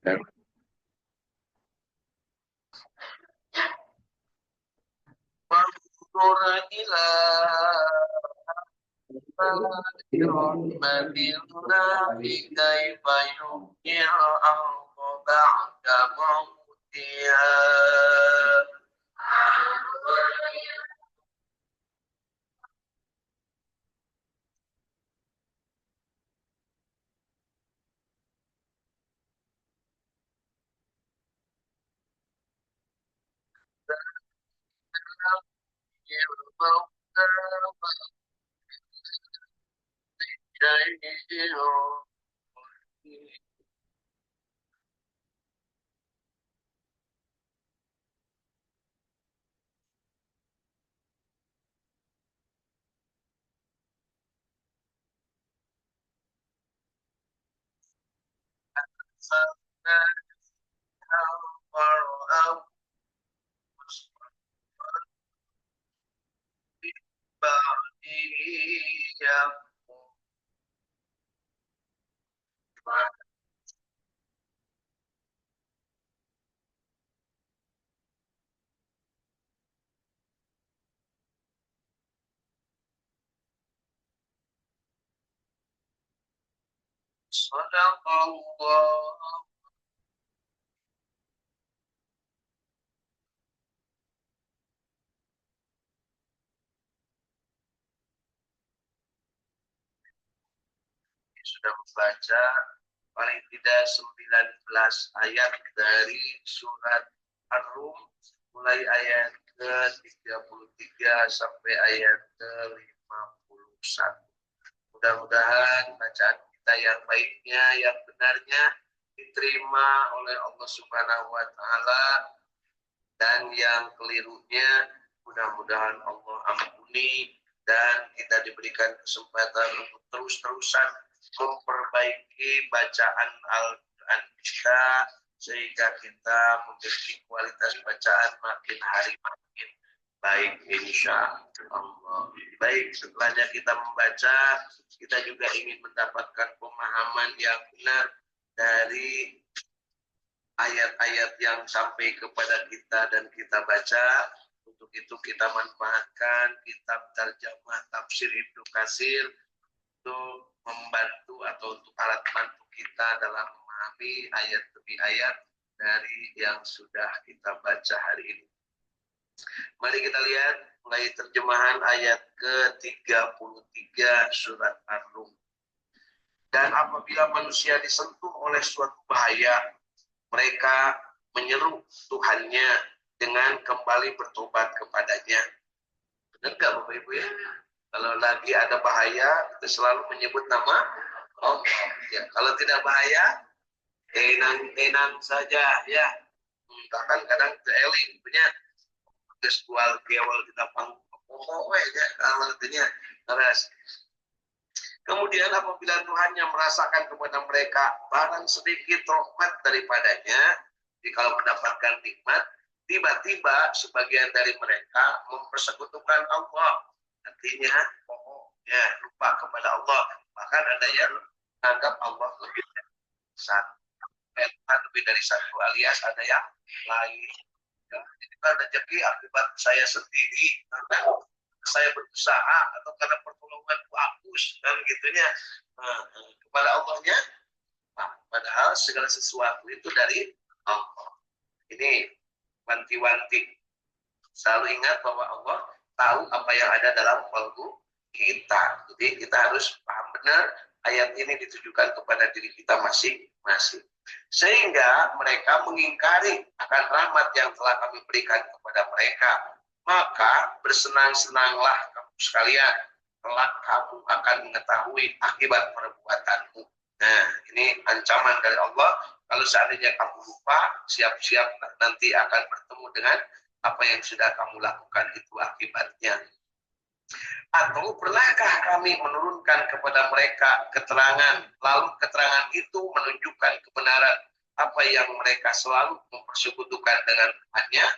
Wanzur ila Madinah kaifa yuhyil arda ba'da mautiha. Sadaqallah. Sudah membaca paling tidak 19 ayat dari surat Ar-Rum, mulai ayat ke-33 sampai ayat ke-51. Mudah-mudahan bacaan kita yang baiknya, yang benarnya diterima oleh Allah Subhanahu wa taala, dan yang kelirunya mudah-mudahan Allah ampuni, dan kita diberikan kesempatan untuk terus-terusan memperbaiki bacaan Al-Quran kita, sehingga kita memiliki kualitas bacaan makin hari makin baik, insya Allah. Baik, setelahnya kita membaca, kita juga ingin mendapatkan pemahaman yang benar dari ayat-ayat yang sampai kepada kita dan kita baca. Untuk itu kita manfaatkan kitab terjemah tafsir Ibnu Katsir untuk membantu atau untuk alat bantu kita dalam memahami ayat demi ayat dari yang sudah kita baca hari ini. Mari kita lihat mulai terjemahan ayat ke-33 surat Ar-Rum. Dan apabila manusia disentuh oleh suatu bahaya, mereka menyeru Tuhannya dengan kembali bertobat kepadanya. Benar nggak Bapak Ibu ya? Kalau lagi ada bahaya, kita selalu menyebut nama Allah. Ya, kalau tidak bahaya, tenang saja ya. Bahkan kadang teeling punya gestual kewal kita pokoknya ya, kalau artinya keras. Kemudian apabila Tuhannya merasakan kepada mereka barang sedikit rahmat daripadanya, jadi kalau mendapatkan nikmat, tiba-tiba sebagian dari mereka mempersekutukan Allah. Artinya, ya, lupa kepada Allah. Bahkan ada yang menganggap Allah lebih dari satu. Lebih dari satu, alias ada yang lain. Ya, jadi kan rezeki akibat saya sendiri. Saya berusaha atau karena pertolongan hapus dan gitunya, kepada Allahnya, padahal segala sesuatu itu dari Allah. Ini wanti-wanti, selalu ingat bahwa Allah tahu apa yang ada dalam kalbu kita. Jadi kita harus paham benar ayat ini ditujukan kepada diri kita masing-masing, sehingga mereka mengingkari akan rahmat yang telah kami berikan kepada mereka. Maka bersenang-senanglah kamu sekalian, kelak kamu akan mengetahui akibat perbuatanmu. Nah, ini ancaman dari Allah. Kalau seandainya kamu lupa, siap-siap nanti akan bertemu dengan apa yang sudah kamu lakukan, itu akibatnya. Atau pernahkah kami menurunkan kepada mereka keterangan, lalu keterangan itu menunjukkan kebenaran apa yang mereka selalu mempersekutukan dengan Tuhannya?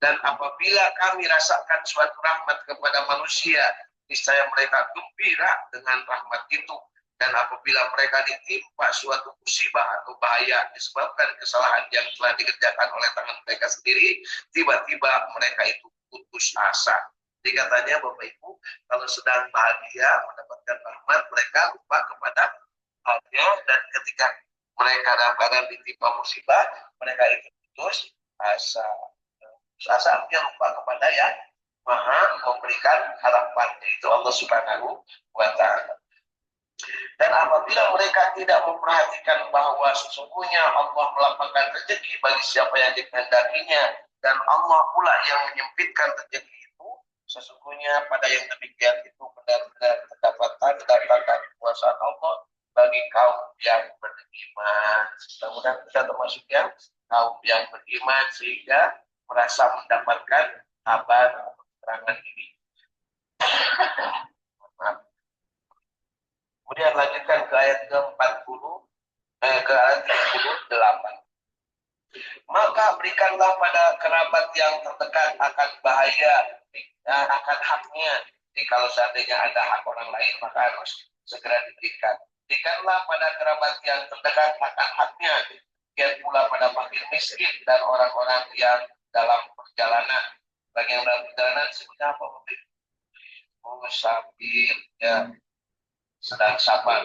Dan apabila kami rasakan suatu rahmat kepada manusia, niscaya mereka gembira dengan rahmat itu, Dan apabila mereka ditimpa suatu musibah atau bahaya disebabkan kesalahan yang telah dikerjakan oleh tangan mereka sendiri, tiba-tiba mereka itu putus asa. Jadi katanya Bapak Ibu, kalau sedang bahagia mendapatkan rahmat, mereka lupa kepada halnya, dan ketika mereka dalam keadaan ditimpa musibah, mereka itu putus asa. Putus asa artinya lupa kepada yang Maha memberikan harapan, yaitu Allah Subhanahu wa Ta'ala. Dan apabila mereka tidak memperhatikan bahwa sesungguhnya Allah melapangkan rezeki bagi siapa yang dikehendakinya, dan Allah pula yang menyempitkan rezeki itu, sesungguhnya pada yang demikian itu benar-benar terdapat tanda-tanda kekuasaan Allah bagi kaum yang beriman. Mudah-mudahan kita termasuk yang kaum yang beriman sehingga merasa mendapatkan kabar atau keterangan ini. Kemudian lanjutkan ke ayat ke-40, ke ayat 38. Maka berikanlah pada kerabat yang terdekat akan bahaya, akan haknya. Jadi kalau seandainya ada hak orang lain, maka harus segera diberikan. Berikanlah pada kerabat yang terdekat akan haknya. Demikian pula pada fakir miskin dan orang-orang yang dalam perjalanan. Bagi yang dalam perjalanan sebenarnya apa? Musafir, ya, sedang sabar.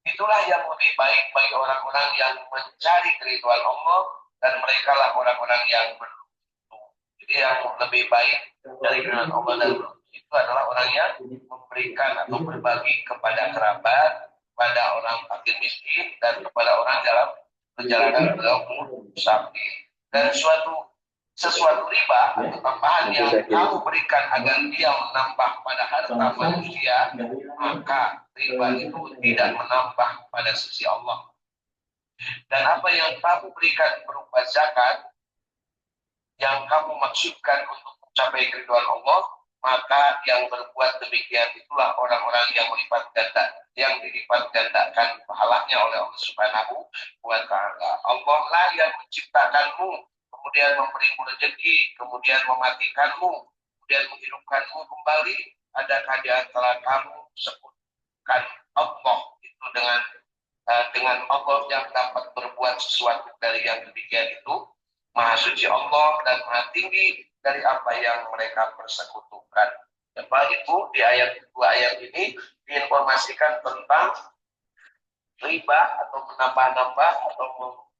Itulah yang lebih baik bagi orang-orang yang mencari keridhaan Allah, dan mereka lah orang-orang yang beruntung. Jadi yang lebih baik dari keridhaan Allah dan beruntung itu adalah orang yang memberikan atau berbagi kepada kerabat, kepada orang fakir miskin, dan kepada orang dalam perjalanan atau musafir. Dan sesuatu riba atau tambahan yang kamu berikan agar dia menambah pada harta manusia, maka riba itu tidak menambah pada sisi Allah. Dan apa yang kamu berikan berupa zakat yang kamu maksudkan untuk mencapai keridhaan Allah, maka yang berbuat demikian itulah orang-orang yang dilipat gandakan pahalanya oleh Allah Subhanahu wa Ta'ala. Allah lah yang menciptakanmu, kemudian memberimu rezeki, kemudian mematikanmu, kemudian menghidupkanmu kembali. Adakah di antara kamu sebutkan Allah itu dengan Allah yang dapat berbuat sesuatu dari yang demikian itu? Maha suci Allah dan maha tinggi dari apa yang mereka persekutukan. Bapak Ibu, di dua ayat ini diinformasikan tentang riba atau menambah-nambah atau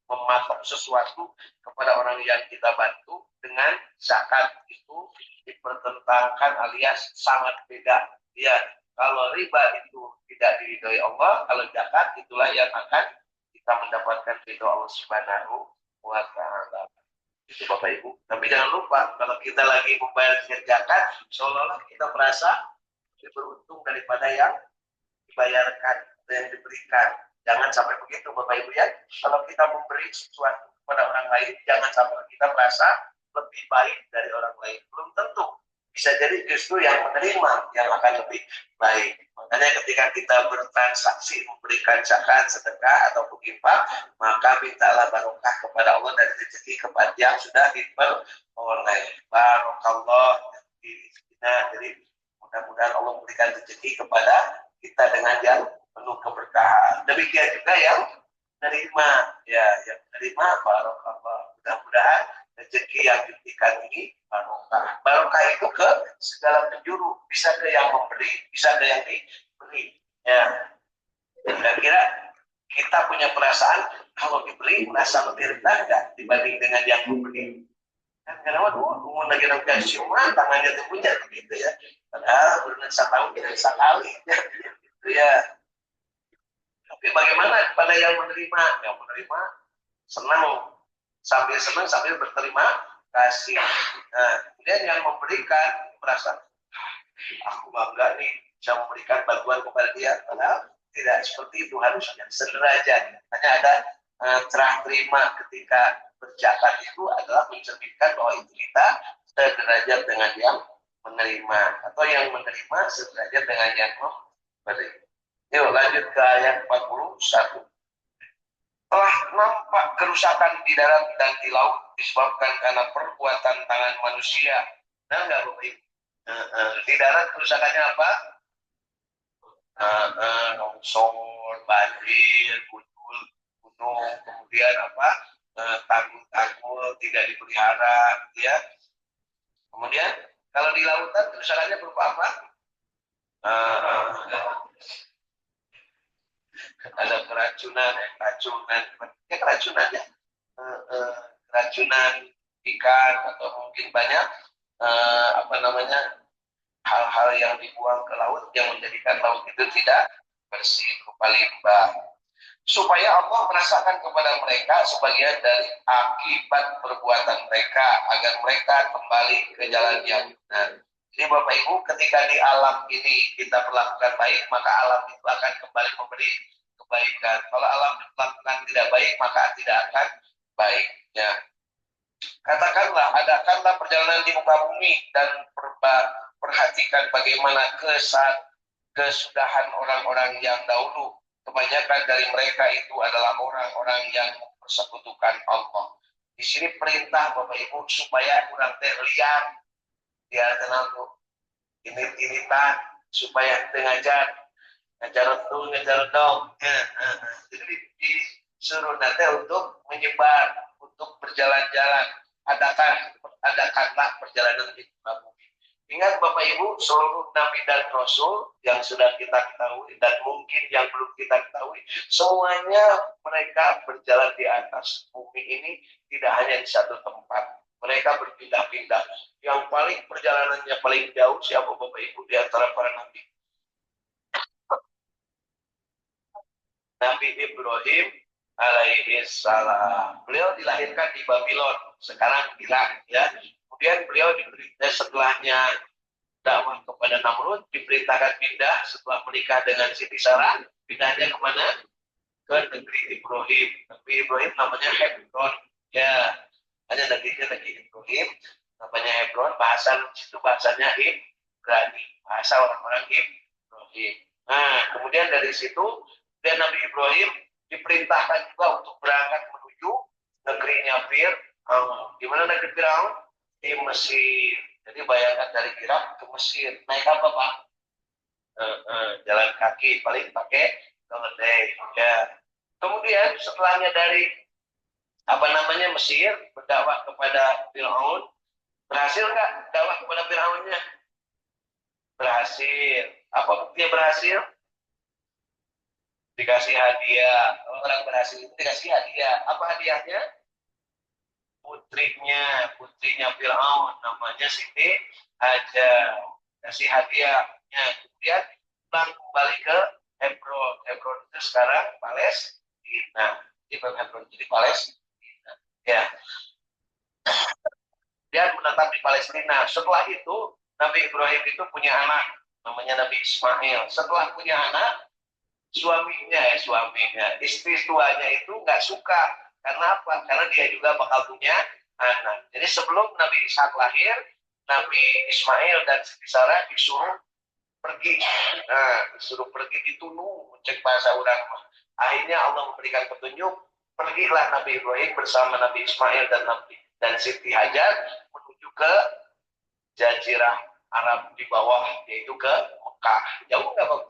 mematok sesuatu kepada orang yang kita bantu dengan zakat. Itu dipertentangkan alias sangat beda. Ya, kalau riba itu tidak diridhoi Allah, kalau zakat itulah yang akan kita mendapatkan ridho Allah Subhanahu wa Ta'ala. Itu Bapak Ibu. Tapi jangan lupa, kalau kita lagi membayar zakat, seolah-olah kita merasa lebih beruntung daripada yang dibayarkan, yang diberikan. Jangan sampai begitu Bapak Ibu ya. Kalau kita memberi sesuatu kepada orang lain, jangan sampai kita merasa lebih baik dari orang lain. Belum tentu. Bisa jadi justru yang menerima yang akan lebih baik. Makanya ketika kita bertransaksi memberikan zakat, sedekah atau infak, maka mintalah barokah kepada Allah dan rezeki kepada yang sudah diperoleh. Barokallah di kita. Jadi mudah-mudahan Allah memberikan rezeki kepada kita dengan yang penuh keberkahan. Demikian juga yang menerima, ya, yang menerima barokallah. Mudah-mudahan rezeki yang diberikan ini barokah. Barokah itu ke segala penjuru, bisa ke yang memberi, bisa ke yang diberi. Ya, kira-kira kita punya perasaan kalau diberi merasa lebih rendah nggak dibanding dengan yang memberi? Kan kenapa mau lagi kasih cuma tangannya tuh punya begitu ya. Padahal benar tahun tidak sekali. Ya. Tapi bagaimana pada yang menerima? Yang menerima senang, sambil senang sambil berterima kasih. Nah, kemudian yang memberikan merasa aku bangga nih bisa memberikan bantuan kepada dia. Padahal tidak seperti itu, harusnya sederajat. Hanya ada serah terima ketika berzakat itu adalah mencerminkan bahwa itu kita sederajat dengan yang menerima, atau yang menerima sederajat dengan yang memberi. Yuk lanjut ke ayat 41. Telah nampak kerusakan di darat dan di laut disebabkan karena perbuatan tangan manusia. Nah, enggak Bapak Ibu? Di darat kerusakannya apa? longsor, banjir, gunung, kemudian apa, tanggul-tanggul tidak dipelihara, gitu ya. Kemudian kalau di lautan kerusakannya berupa apa? Ada keracunan ya, keracunan ikan atau mungkin banyak apa namanya hal-hal yang dibuang ke laut yang menjadikan laut itu tidak bersih berupa limbah. Supaya Allah merasakan kepada mereka sebagian dari akibat perbuatan mereka agar mereka kembali ke jalan yang benar. Jadi Bapak Ibu, ketika di alam ini kita perlakukan baik, maka alam itu akan kembali memberi kebaikan. Kalau alam diperlakukan tidak baik, maka tidak akan baiknya. Katakanlah, adakanlah perjalanan di muka bumi dan perhatikan bagaimana kesudahan orang-orang yang dahulu. Kebanyakan dari mereka itu adalah orang-orang yang mempersekutukan Allah. Di sini perintah Bapak Ibu supaya kurang terlihat, ya tenang tuh. Ini supaya ngajar ngajar dong. Jadi disuruh nanti untuk menyebar, untuk berjalan-jalan. Adakanlah perjalanan di muka bumi. Ingat Bapak Ibu, seluruh Nabi dan Rasul yang sudah kita ketahui dan mungkin yang belum kita ketahui, semuanya mereka berjalan di atas bumi ini tidak hanya di satu tempat. Mereka berpindah-pindah. Yang paling perjalanannya paling jauh siapa Bapak Ibu di antara para Nabi? Nabi Ibrahim alaihi salam. Beliau dilahirkan di Babylon, sekarang Irak ya. Kemudian beliau setelahnya dakwah kepada Namrud, diperintahkan pindah setelah menikah dengan Siti Sarah, pindahnya kemana? Ke negeri Ibrahim. Negeri Ibrahim namanya Hebron. Ya, hanya negerinya negeri Ibrahim, namanya Hebron. Bahasanya Ibrani, bahasa orang-orang Ibrahim. Nah, kemudian dari situ, dan Nabi Ibrahim diperintahkan juga untuk berangkat menuju negerinya Fir'aun. Di mana negeri Fir'aun? Di Mesir. Jadi bayangkan dari Irak ke Mesir. Naik apa Pak? Jalan kaki, paling pakai keledai. Ya. Kemudian setelahnya dari Mesir, berdakwah kepada Fir'aun. Berhasil nggak dakwah kepada Fir'aunnya? Berhasil. Apa buktinya berhasil? Dikasih hadiah. Orang berhasil itu dikasih hadiah. Apa hadiahnya? Putrinya Fir'aun, namanya Siti Hajar. Kasih hadiahnya. Kemudian pulang kembali ke Hebron. Hebron itu sekarang Palestina. Di Hebron jadi Palestina. Ya. Dia menetap di Palestina. Setelah itu Nabi Ibrahim itu punya anak, namanya Nabi Ismail. Setelah punya anak, istri tuanya itu nggak suka. Karena apa? Karena dia juga bakal punya anak. Jadi sebelum Nabi Ishak lahir, Nabi Ismail dan Siti Sarah disuruh pergi. Disuruh pergi ditunu, cek bahasa orang. Akhirnya Allah memberikan petunjuk, pergilah Nabi Ibrahim bersama Nabi Ismail dan Siti Hajar menuju ke Jazirah Arab di bawah, yaitu ke Mekah. Jauh nggak Bang?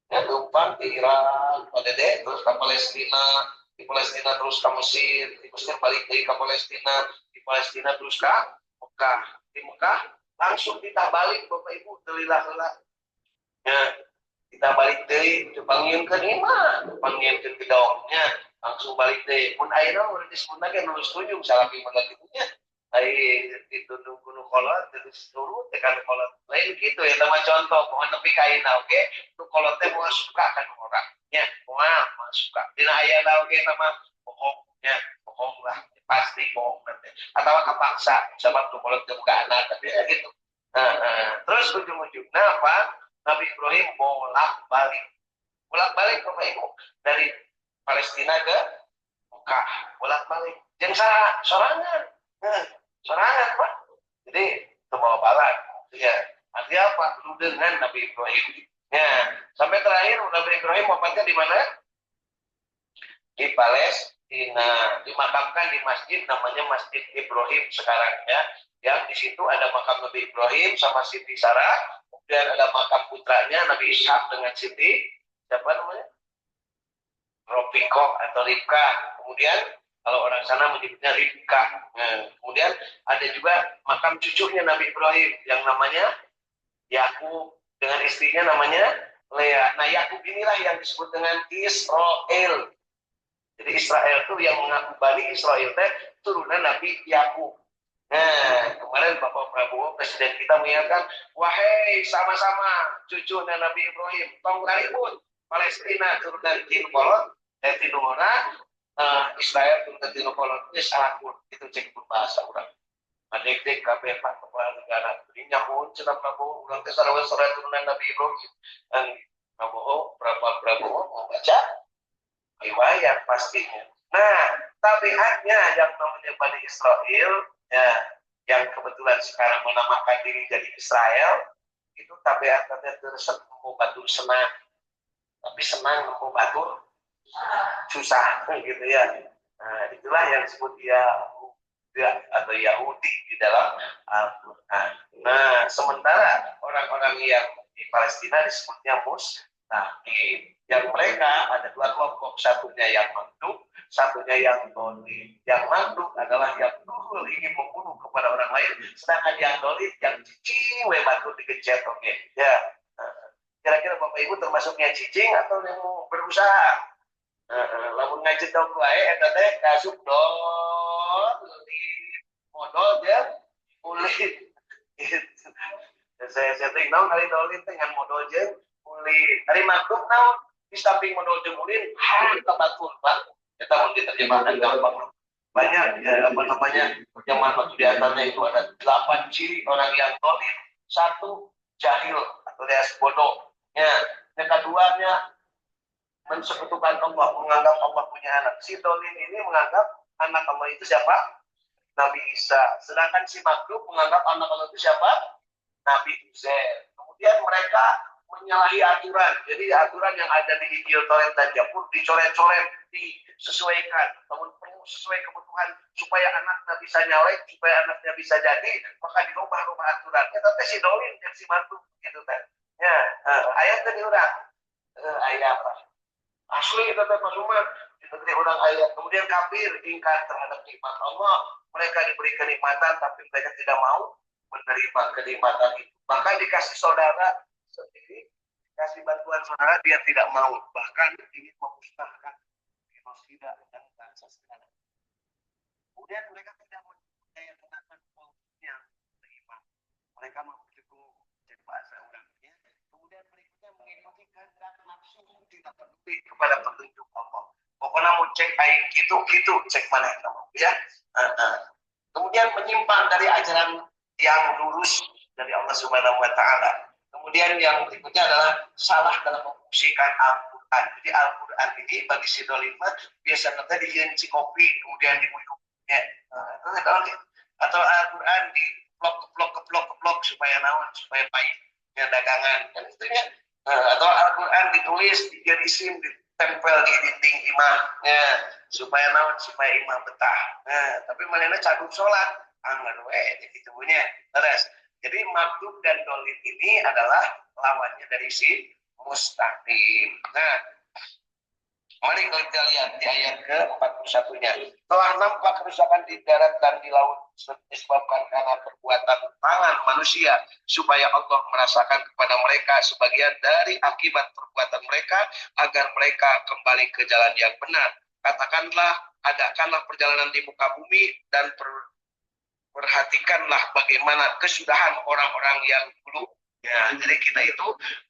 Ya, numpang ke Irak, terus ke Palestina, di Palestina terus ke Mesir, di Mesir balik lagi ke Palestina, di Palestina terus ke Mekah, di Mekah langsung kita balik Bapak Ibu, telilah-telah. Ya, kita balik deh, panggil ke lima, panggil ke kedongnya, langsung balik deh. Pun akhirnya udah disebut lagi nulis tunjuk salah gimana gitunya. Itu gunung kolot, terus turun tekan kolot. Lain gitu ya, sama contoh, mohon nepi kain, oke? Itu kolotnya mau suka kan orang, ya, mau suka. Dina ayah oke nama bohongnya, bohong lah, pasti bohong nanti. Atau kepaksa, sebab tuh kolot buka anak, tapi ya gitu. Terus ujung-ujungnya apa? Nabi Ibrahim bolak-balik Bapak Ibu dari Palestina ke Mekah, bolak-balik. Jangan sorangan, sorangan Pak. Jadi terbawa balat. Ya, artinya apa? Lu dengan Nabi Ibrahim. Ya, sampai terakhir Nabi Ibrahim wafatnya di mana? Di Palestina, dimakamkan di masjid namanya Masjid Ibrahim sekarang ya. Yang di situ ada makam Nabi Ibrahim sama Siti Sarah. kemudian ada makam putranya Nabi Ishak dengan Siti siapa namanya? Ropiko atau Ribka. Kemudian kalau orang sana menyebutnya Ribka. Nah, kemudian ada juga makam cucunya Nabi Ibrahim yang namanya Yakub dengan istrinya namanya Lea. Nah, Yakub inilah yang disebut dengan Israel. Jadi Israel itu yang mengaku Bani Israel teh turunan Nabi Yakub. Nah, kemarin Bapak Prabowo Presiden kita mengingatkan, wahai sama-sama cucu Nabi Ibrahim, tong ribut Palestina turunan Tinu Kolon, Tinu Mona, Israel turunan Tinu Kolon, ini salah pun itu cek berbahasa orang. Adik-adik kabeh Pak Kepala Negara, ini nyahun cerita Prabowo, ulang ke sarawet-sarawet turunan Nabi Ibrahim, dan Prabowo mau baca riwayat pastinya. Nah, tabiatnya yang namanya Bani Israel, ya, yang kebetulan sekarang menamakan diri jadi Israel, itu tabiatnya tersebut mau batur senang, tapi senang mau batur susah, gitu ya. Nah, itulah yang disebut atau Yahudi di dalam Al-Quran. Nah, sementara orang-orang yang di Palestina disebutnya Mustaqim. Yang mereka ada dua kelompok, satunya yang manduk, satunya yang dolim. Yang manduk adalah yang dulu ingin membunuh kepada orang lain, sedangkan yang dolim yang cicing, batu dikejar, oke. Ya, kira-kira Bapak Ibu termasuknya cicing atau yang mau berusaha? Lamun ngaji dong wae eta teh kasuk dol modal ya kulit. Saya setting naon hari dolin dengan modal je kulit. Hari makhluk naon di samping modal je kulit kita batul Pak. Kita mau diterjemahkan gampang. Banyak ya, apa namanya yang mana di atasnya itu ada 8 ciri orang yang dolin. 1, jahil atau alias bodoh. Ya, yang keduanya mensekutukan Allah, menganggap Allah punya anak. Si dolin ini menganggap anak Allah itu siapa? Nabi Isa. Sedangkan si makhluk menganggap anak Allah itu siapa? Nabi Uzair. Kemudian mereka menyalahi aturan. Jadi aturan yang ada di Injil, Taurat, dan Zabur dicoret-coret, disesuaikan. Namun sesuai kebutuhan supaya anaknya bisa nyalek, supaya anaknya bisa jadi, maka dirubah-rubah aturan. Ya, tapi si dolin dan si makhluk gitu kan. Ya, ayat tadi orang. Ayat apa? Asli itu Mas Umar itu orang ayat. Kemudian kafir ingkar terhadap nikmat Allah, mereka diberi kenikmatan tapi mereka tidak mau menerima kenikmatan itu. Bahkan dikasih saudara sendiri, kasih bantuan saudara dia tidak mau, bahkan ingin memusnahkan genosida dan bangsa sekarang. Kemudian mereka tidak mempercayai maunya terima, mereka mau itu jadi bahasa orangnya. Kemudian berikutnya mengikuti kehendak nafsu, tidak peduli kepada petunjuk Allah. Pokoknya mau cek air gitu cek mana kamu ya. Kemudian menyimpang dari ajaran yang lurus dari Allah Subhanahu Wa Taala. Kemudian yang berikutnya adalah salah dalam memfungsikan Al-Quran. Jadi Al-Quran ini bagi si dolima biasanya diinci kopi kemudian diminumnya. Atau Al-Quran di keplok supaya naon, supaya pahitnya dagangan kan itunya. Atau Al-Quran ditulis dijadiin ditempel di dinding imahnya supaya naon, supaya imah betah. Tapi manehna cadung salat anggar we gitu punya. Terus jadi makhluk dan dolim ini adalah lawannya dari si mustaqim. Nah, mari kita lihat di ayat ke-41-nya. Telah nampak kerusakan di darat dan di laut disebabkan karena perbuatan tangan manusia, supaya Allah merasakan kepada mereka sebagian dari akibat perbuatan mereka, agar mereka kembali ke jalan yang benar. Katakanlah, adakanlah perjalanan di muka bumi dan perhatikanlah bagaimana kesudahan orang-orang yang dulu. Ya, jadi kita itu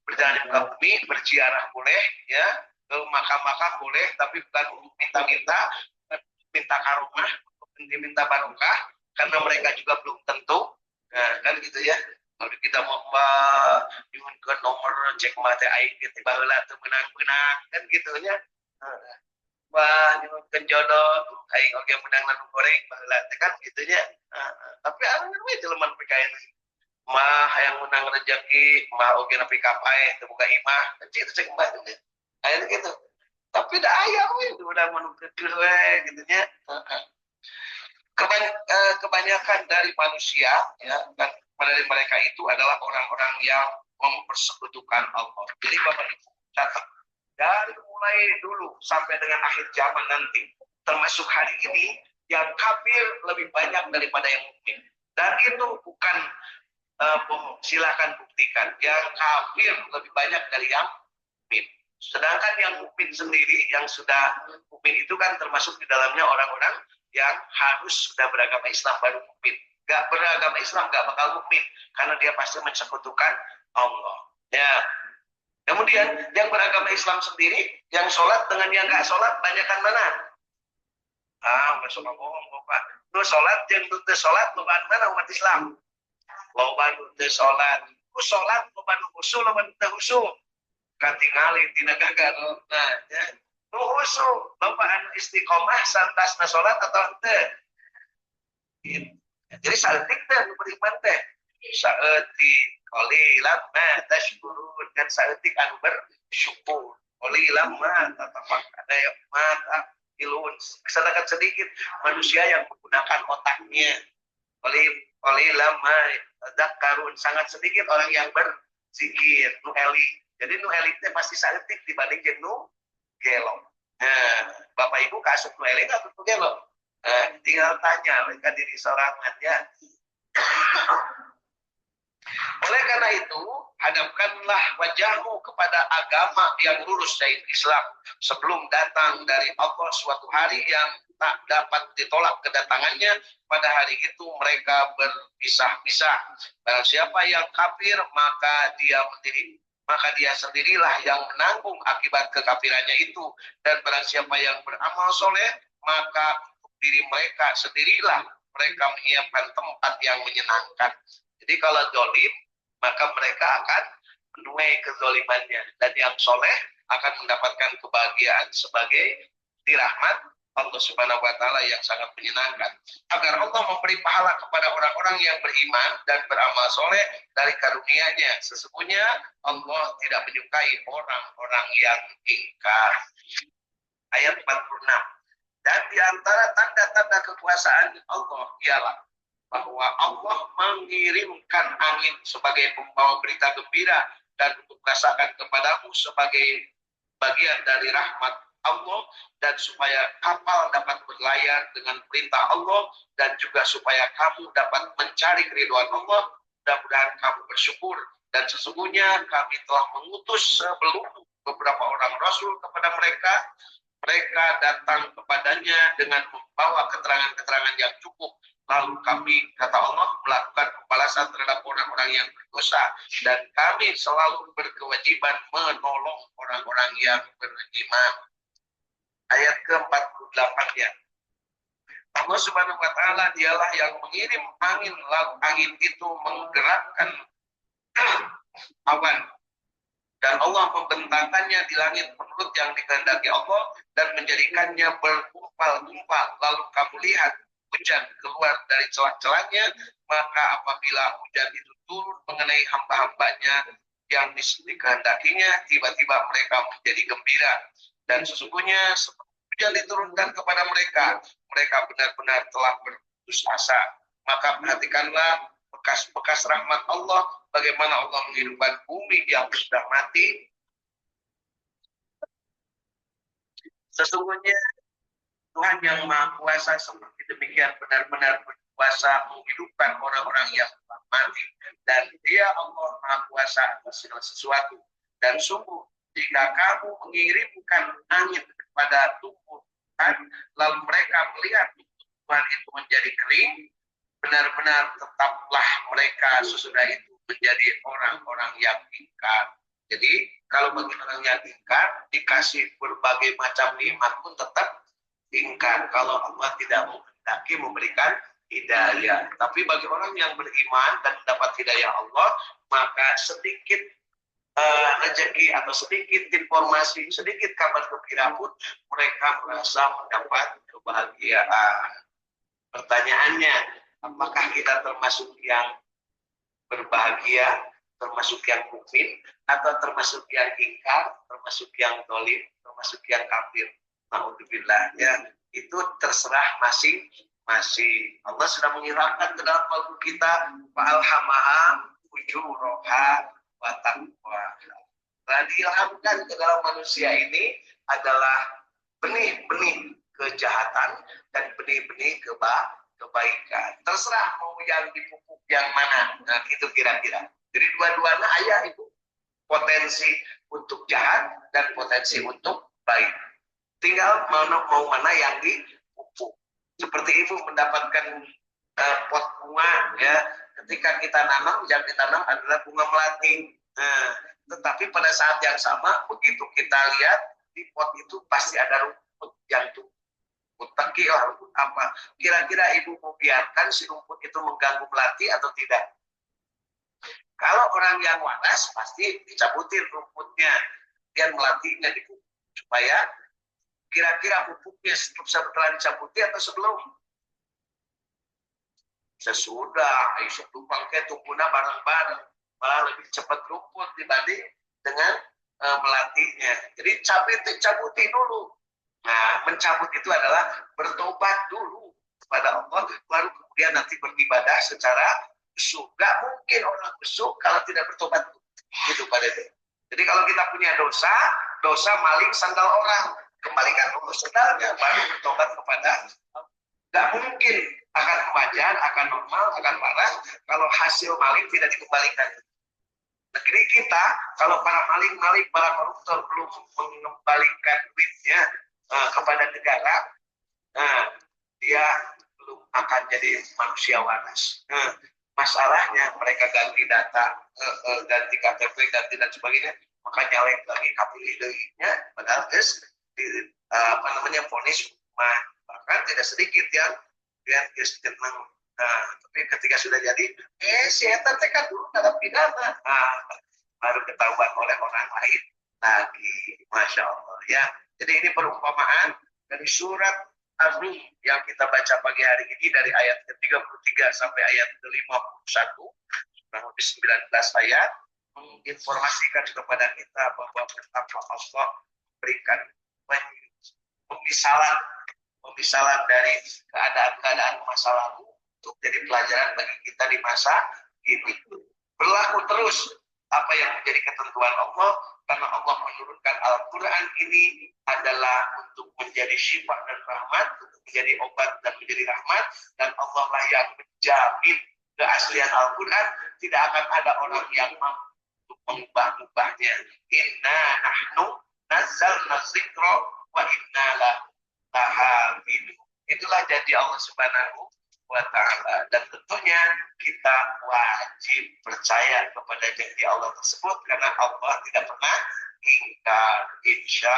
berjalan di muka bumi, berziarah boleh, ya, ke makam-makam boleh, tapi bukan minta karomah, minta barokah, karena mereka juga belum tentu. Nah, kan gitu ya. Kalau kita mau nyuhun ke nomor cek mata aing teh baheula teu menang-menang kan gitu nya. Wah, nyuhun ke jodoh aing oge menang nanu goreng baheula teh kan gitu nya. Tapi anu we jelema PKN mah yang menang rezeki mah oge nepi ka paeh teu boga imah kecil cek mbah teh. Aya gitu. Tapi da aya we udah menungkeun we gitu nya. Kebanyakan dari manusia ya, dan dari mereka itu adalah orang-orang yang mempersekutukan Allah. Jadi Bapak Ibu catat, dari mulai dulu sampai dengan akhir zaman nanti, termasuk hari ini, yang kafir lebih banyak daripada yang mukmin. Dan itu bukan bohong, silakan buktikan. Yang kafir lebih banyak dari yang mukmin. Sedangkan yang mukmin sendiri, yang sudah mukmin itu kan termasuk di dalamnya orang-orang yang harus sudah beragama Islam baru mukmin. Gak beragama Islam gak bakal mukmin, karena dia pasti mensekutukan Allah. Ya. Kemudian yang beragama Islam sendiri, yang sholat dengan yang gak sholat, banyakan mana? Masuk ngomong Bapak. Lu sholat, yang lu sholat, lu mana umat Islam? Loba nu sholat, lu sholat, loba nu khusyuk, loba nu khusyuk. Katingali tina gagal. Nah, ya. Nu khusyuk, loba anu istiqomah santasna sholat atau teu. Jadi saeutik teh nu beriman teh. Saeutik qalilan ma tashkurun, kan saeutik anu bersyukur. Qalilan ma tatafakkaruna ya ma ilun. Sedikit manusia yang menggunakan otaknya. Qalilan ma tadzakkarun, sangat sedikit orang yang berzikir, nu elik. Jadi nu elik teh pasti saeutik dibanding jeung nu gelo. Nah, Bapak Ibu kasuk nu elik atau nu gelo? Tinggal tanya ke diri sorangan ya. Oleh karena itu, hadapkanlah wajahmu kepada agama yang lurus dari Islam sebelum datang dari Allah suatu hari yang tak dapat ditolak kedatangannya. Pada hari itu mereka berpisah-pisah. Barang siapa yang kafir, maka dia sendirilah yang menanggung akibat kekafirannya itu. Dan barang siapa yang beramal soleh, maka untuk diri mereka sendirilah mereka menyiapkan tempat yang menyenangkan. Jadi kalau zalim, maka mereka akan menuai kezalimannya. Dan yang soleh akan mendapatkan kebahagiaan sebagai rahmat Allah Subhanahu wa Ta'ala yang sangat menyenangkan. Agar Allah memberi pahala kepada orang-orang yang beriman dan beramal soleh dari karunia-Nya. Sesungguhnya Allah tidak menyukai orang-orang yang ingkar. Ayat 46. Dan di antara tanda-tanda kekuasaan Allah ialah bahwa Allah mengirimkan angin sebagai pembawa berita gembira dan untuk merasakan kepadamu sebagai bagian dari rahmat Allah, dan supaya kapal dapat berlayar dengan perintah Allah, dan juga supaya kamu dapat mencari keridhaan Allah. Mudah-mudahan kamu bersyukur. Dan sesungguhnya kami telah mengutus sebelum beberapa orang rasul kepada mereka. Mereka datang kepadanya dengan membawa keterangan-keterangan yang cukup. Lalu kami, kata Allah, melakukan pembalasan terhadap orang-orang yang berdosa. Dan kami selalu berkewajiban menolong orang-orang yang beriman. Ayat ke-48-nya. Allah Subhanahu wa Ta'ala dialah yang mengirim angin, lalu angin itu menggerakkan awan. Dan Allah membentangkannya di langit menurut yang dikehendaki Allah dan menjadikannya bergumpal-gumpal. Lalu kamu lihat hujan keluar dari celah-celahnya, maka apabila hujan itu turun mengenai hamba-hambanya yang dikehendakinya, tiba-tiba mereka menjadi gembira. Dan sesungguhnya hujan diturunkan kepada mereka, mereka benar-benar telah berputus asa. Maka perhatikanlah bekas-bekas rahmat Allah, bagaimana Allah menghidupkan bumi yang sudah mati. Sesungguhnya Tuhan yang Maha Kuasa seperti demikian benar-benar berkuasa menghidupkan orang-orang yang telah mati. Dan Dia Allah Maha Kuasa atas segala sesuatu. Dan sungguh jika kamu mengirimkan angin kepada tumbuhan, lalu mereka melihat tumbuhan itu menjadi kering, benar-benar tetaplah mereka sesudah itu menjadi orang-orang yang ingkar. Jadi kalau bagi orang yang ingkar, dikasih berbagai macam nikmat pun tetap ingkar kalau Allah tidak menghendaki memberikan hidayah. Tapi bagi orang yang beriman dan mendapat hidayah Allah, maka sedikit rezeki atau sedikit informasi, sedikit kabar gembira pun mereka merasa mendapat kebahagiaan. Pertanyaannya, apakah kita termasuk yang berbahagia, termasuk yang mukmin, atau termasuk yang ingkar, termasuk yang zalim, termasuk yang kafir? Alhamdulillah, ya, itu terserah masing-masing. Allah sudah menghilangkan ke dalam kalbu kita, fa'alhamaha ujuraha wa taqwa. Nah, diilhamkan ke dalam manusia ini adalah benih-benih kejahatan dan benih-benih kebaikan. Terserah mau yang dipupuk yang mana. Nah, itu kira-kira. Jadi dua-duanya ayah itu potensi untuk jahat dan potensi untuk baik. Tinggal mau mana yang dipupuk. Seperti ibu mendapatkan pot bunga, ya. Ketika kita nanam, yang ditanam adalah bunga melati. Nah, tetapi pada saat yang sama, begitu kita lihat di pot itu pasti ada rumput yang tumbuh. Teki lah rumput apa? Kira-kira ibu mau biarkan si rumput itu mengganggu melati atau tidak? Kalau orang yang waras pasti dicabutin rumputnya, dan melatinya dipupuk supaya kira-kira pupuknya setelah dicabuti atau sebelum? Sesudah, sebelum pakai tumbuhnya bareng-bareng, malah lebih cepat rumput dibanding dengan melatinya. Jadi cabuti dulu. Nah, mencabut itu adalah bertobat dulu kepada Allah, baru kemudian nanti beribadah secara besuk. Gak mungkin orang besuk kalau tidak bertobat. Gitu Pak Dede. Jadi kalau kita punya dosa maling sandal orang, kembalikan dulu sandalnya, baru bertobat kepada Allah. Gak mungkin akan kewajar, akan normal, akan waras kalau hasil maling tidak dikembalikan. Negeri kita, kalau para maling-maling, para koruptor belum mengembalikan duitnya kepada negara, dia belum akan jadi manusia waras. Masalahnya mereka ganti data, ganti KTP, ganti dan sebagainya, maka nyalek lagi KPI-nya, padahal vonis bahkan tidak sedikit yang tenang. Nah, tapi ketika sudah jadi, si eta kan dulu dalam pidana, baru ketahuan oleh orang lain lagi, masya Allah ya. Jadi ini perumpamaan dari surat Ar-Rum yang kita baca pagi hari ini dari ayat ke-33 sampai ayat ke-51, kurang lebih 19 ayat, menginformasikan kepada kita bahwa betapa Allah berikan pemisalan dari keadaan-keadaan masa lalu untuk jadi pelajaran bagi kita di masa ini. Berlaku terus apa yang menjadi ketentuan Allah, karena Allah menurunkan Al-Quran ini adalah untuk menjadi syifa dan rahmat, untuk menjadi obat dan menjadi rahmat, dan Allah lah yang menjamin keaslian Al-Quran. Tidak akan ada orang yang mampu untuk mengubah-ubahnya. Inna nahnu nazzalna dzikra wa inna lahafidun. Itulah janji Allah Subhanahu wa ta'ala, dan tentunya kita wajib percaya kepada janji Allah tersebut karena Allah tidak pernah ingkar, insya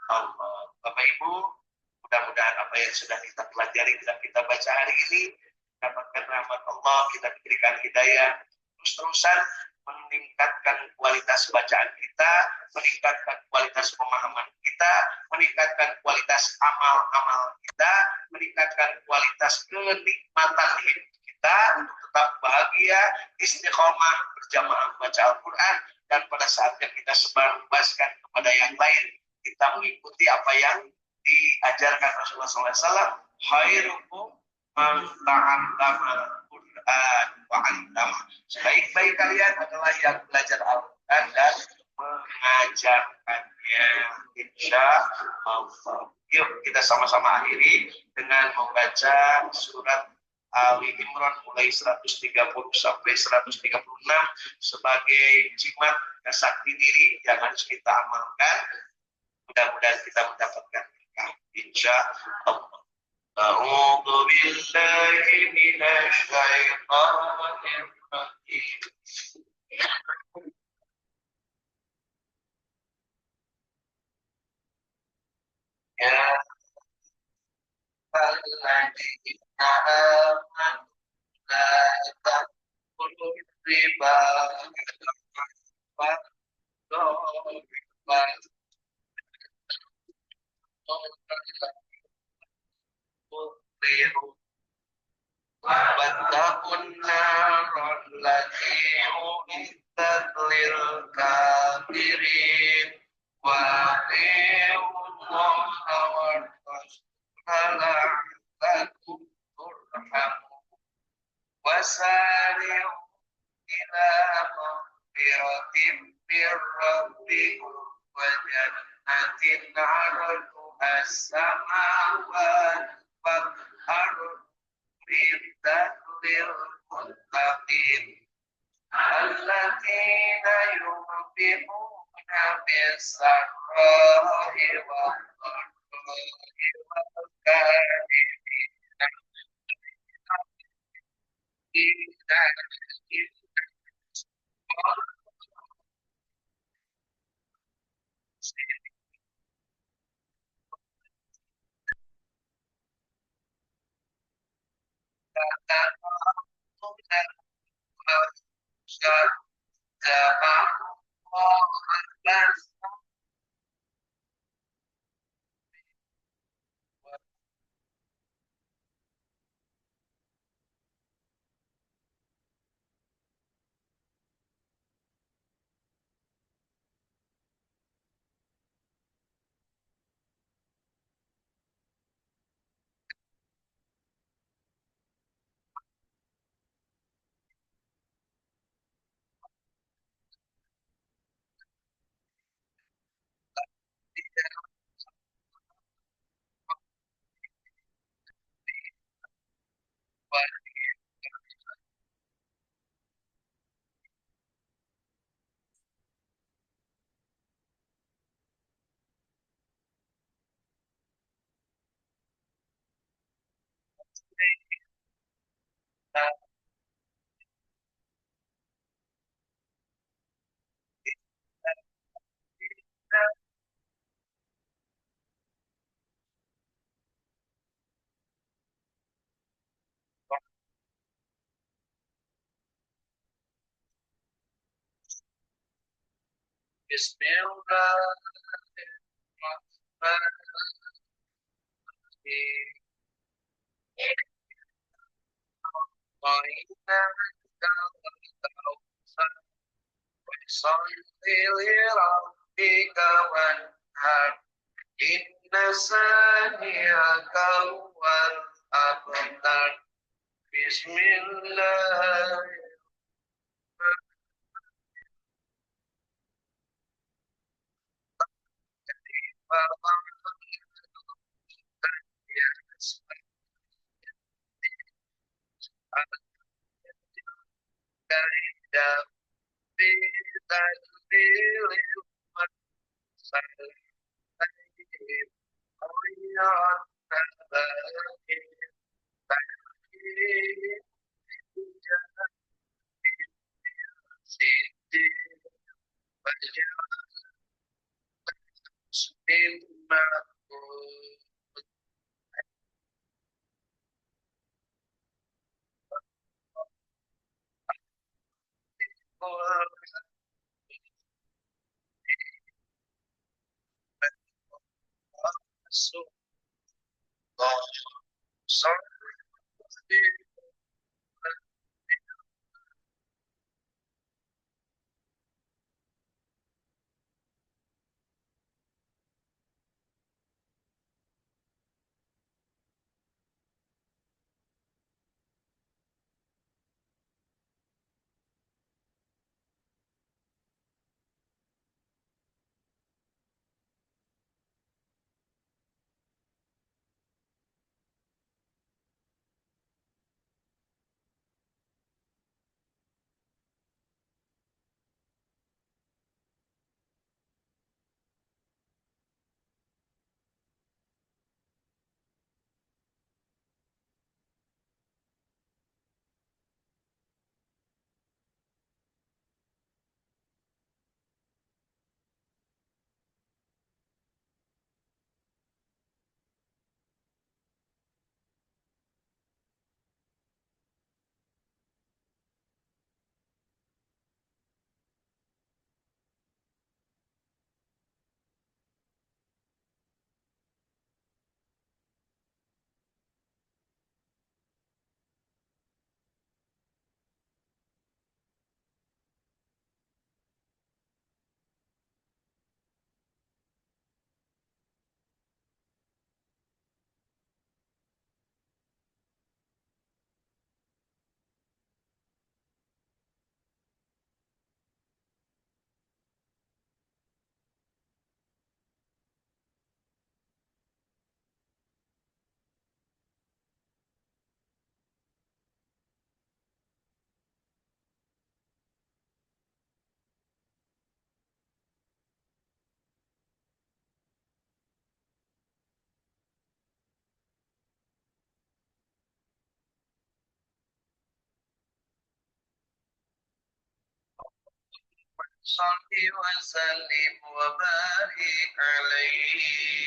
Allah. Bapak Ibu, mudah-mudahan apa yang sudah kita pelajari dan kita baca hari ini dapatkan rahmat Allah, kita diberikan hidayah, terus-terusan meningkatkan kualitas bacaan kita, meningkatkan kualitas pemahaman kita, meningkatkan kualitas amal-amal kita, meningkatkan kualitas kenikmatan hidup kita untuk tetap bahagia, istiqomah, berjamaah baca Al-Quran, dan pada saatnya kita sebarluaskan kepada yang lain, kita mengikuti apa yang diajarkan Rasulullah SAW. Khairukum man ta'allama Quran wa 'allama. Sebaik-baik kalian adalah yang belajar Al-Quran dan mengajarkannya. Insya Allah. Yuk kita sama-sama akhiri dengan membaca surat Ali Imran mulai 130 sampai 136 sebagai jimat sakti diri yang harus kita amalkan. Mudah-mudahan kita mendapatkan berkah. Insya Allah. أعوذ بالله من الشيطان الرجيم يا الذين آمنوا لا تأكلوا الربا واتقوا النار التي أعدت للكافرين وأطيعوا الله والرسول لعلكم ترحمون وسارعوا إلى مغفرة مغفرة من ربكم وجنة عرضها السماوات والأرض أعدت للمتقين الذين ينفقون بالسراء والضراء والكاظمين Bismillahirrahmanirrahim. وإنا فصل لربك وانحر إن سانيك هو الأبتر بسم الله صل وسلم وبارك عليه.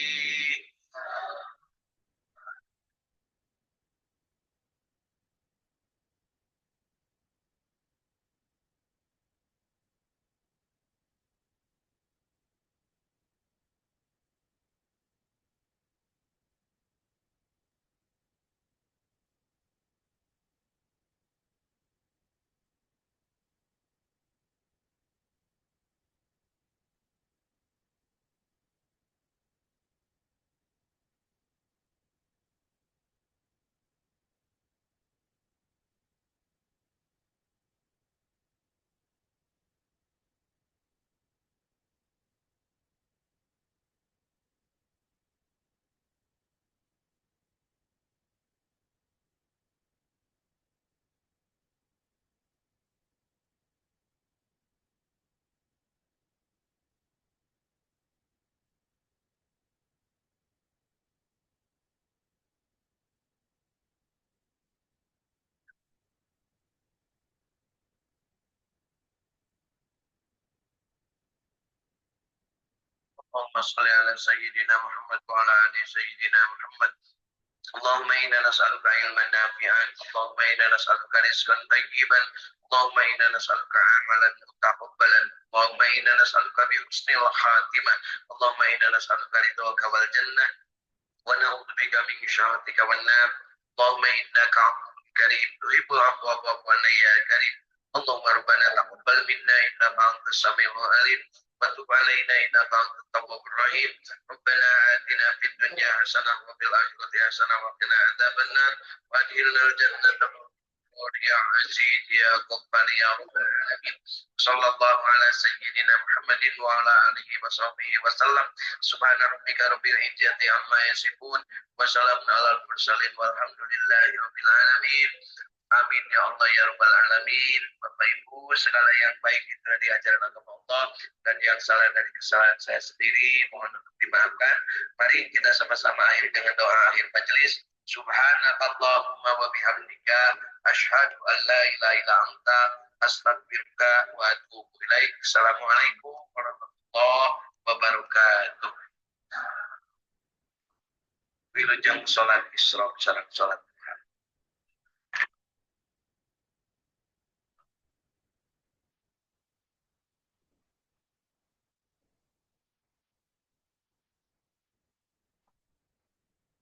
اللهم صل على سيدنا محمد وعلى آل سيدنا محمد. اللهم إنا نسألك علما نافعا، اللهم إنا نسألك رزقا طيبا، اللهم إنا نسألك عملا متقبلا، اللهم إنا نسألك بحسن الخاتمة، اللهم إنا نسألك رضاك والجنة ونعوذ بك من شهوتك والنار. اللهم إنك عفو كريم تحب العفو فاعف عنا يا كريم. اللهم ربنا تقبل منا إنك أنت السميع العليم وتب علينا إنك أنت التواب الرحيم. ربنا آتنا في الدنيا حسنة وفي الآخرة حسنة وقنا عذاب النار وأدخلنا الجنة يا عزيز يا غفار يا رب العالمين. صلى الله على سيدنا محمد وعلى آله وصحبه وسلم. سبحان ربك رب العزة عما يصفون وسلام على المرسلين والحمد لله رب العالمين. Amin ya Allah ya Rabbal Alamin. Bapak Ibu, segala yang baik itu diajarkan oleh Allah dan yang salah dari kesalahan saya sendiri mohon untuk dimaafkan. Mari kita sama-sama akhiri dengan doa akhir majelis. Subhanakallahumma wa bihamdika asyhadu an la ilaha illa anta astaghfiruka wa atubu ilaik. Assalamualaikum warahmatullahi wabarakatuh. Wilujeng salat Isra sareng salat